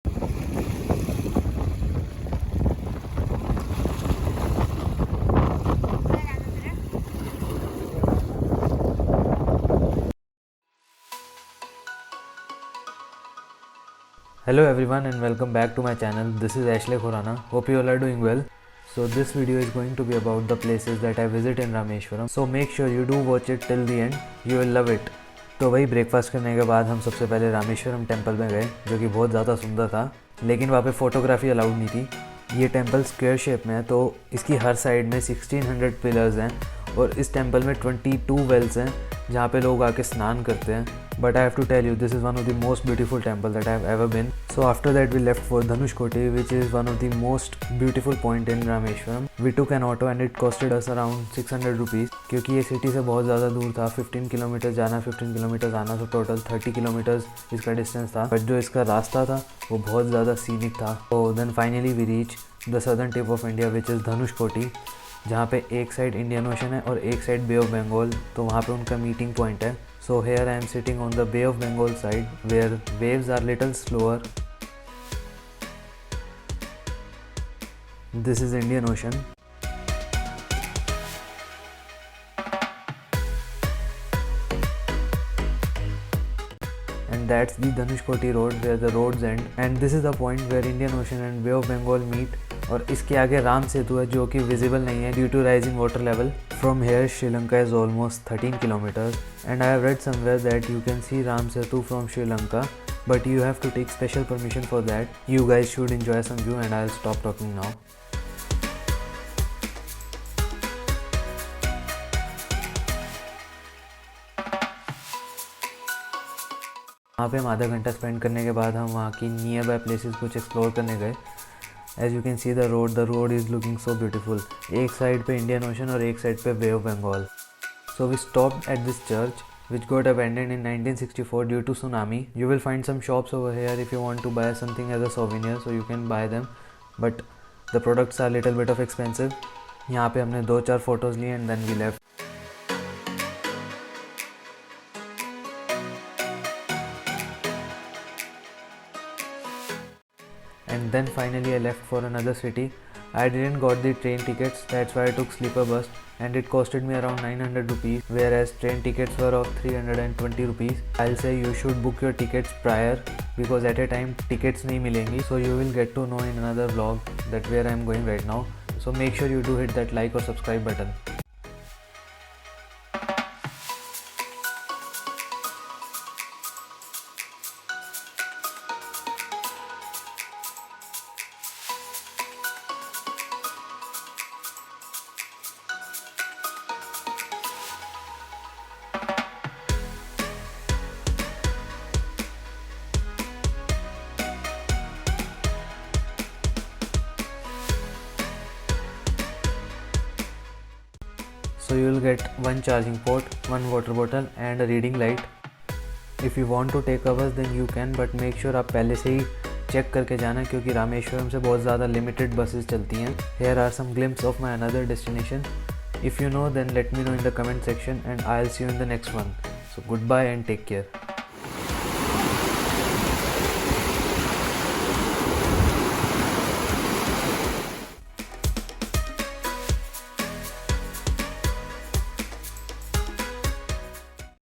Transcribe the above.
Hello everyone and welcome back to my channel. This is Ashley Khurana. Hope you all are doing well. So this video is going to be about the places that I visit in Rameshwaram. So make sure you do watch it till the end. You will love it. तो वही breakfast करने के बाद हम सबसे पहले Rameswaram temple में गए, जो कि बहुत ज़्यादा सुंदर था, लेकिन वहाँ पे फ़ोटोग्राफी अलाउड नहीं थी। ये टेम्पल स्क्वायर शेप में है, तो इसकी हर साइड में 1600 पिलर्स हैं और इस टेम्पल में 22 वेल्स हैं जहाँ पे लोग आके स्नान करते हैं। But I have to tell you, this is one of the most beautiful temple that I have ever been. So after that we left for Dhanushkoti, which is one of the most beautiful point in Rameshwaram. We took an auto and it costed us around 600 rupees, क्योंकि ये city से बहुत ज़्यादा दूर था। 15 kilometre जाना, 15 kilometre आना, तो टोटल 30 किलोमीटर्स इसका डिस्टेंस था। बट जो इसका रास्ता था वो बहुत ज़्यादा सीनिक था। तो then finally we reach the southern tip of India, which is Dhanushkodi, जहाँ पे एक साइड इंडियन ओशन है और एक साइड बे ऑफ बंगाल, तो वहाँ पे उनका मीटिंग पॉइंट है। So here I am sitting on the Bay of Bengal side, where waves are little slower. This is Indian Ocean. And that's the Dhanushkoti road where the roads end. And this is the point where Indian Ocean and Bay of Bengal meet. और इसके आगे राम सेतु है, जो कि visible नहीं है due to rising water level. From here Sri Lanka is almost 13 kilometres and I have read somewhere that you can see Ram Setu from Sri Lanka, but you have to take special permission for that. You guys should enjoy some view and I'll stop talking now. वहाँ पे हम आधा घंटा spend करने के बाद हम वहाँ की नियर बाय प्लेसेस कुछ एक्सप्लोर करने गए। As you can see the road is looking so beautiful. एक साइड पे इंडियन ओशन और एक साइड पे Bay of Bengal. So we stopped at this church which got abandoned in 1964 due to tsunami. You will find some shops over here if you want to buy something as a souvenir, so you can buy them, but the products are little bit of expensive. यहाँ पे हमने 2-4 photos लिए and then we left. And then finally I left for another city. I didn't got the train tickets, that's why I took sleeper bus and it costed me around 900 rupees, whereas train tickets were of 320 rupees. I'll say you should book your tickets prior, because at a time tickets nahi milengi, so you will get to know in another vlog that where I am going right now. So make sure you do hit that like or subscribe button. So you will get one charging port, one water bottle and a reading light. If you want to take hours then you can, but make sure आप पहले से ही check करके जाना, क्योंकि रामेश्वरम से बहुत ज़्यादा limited buses चलती हैं. Here are some glimpses of my another destination. If you know then let me know in the comment section and I'll see you in the next one. So goodbye and take care.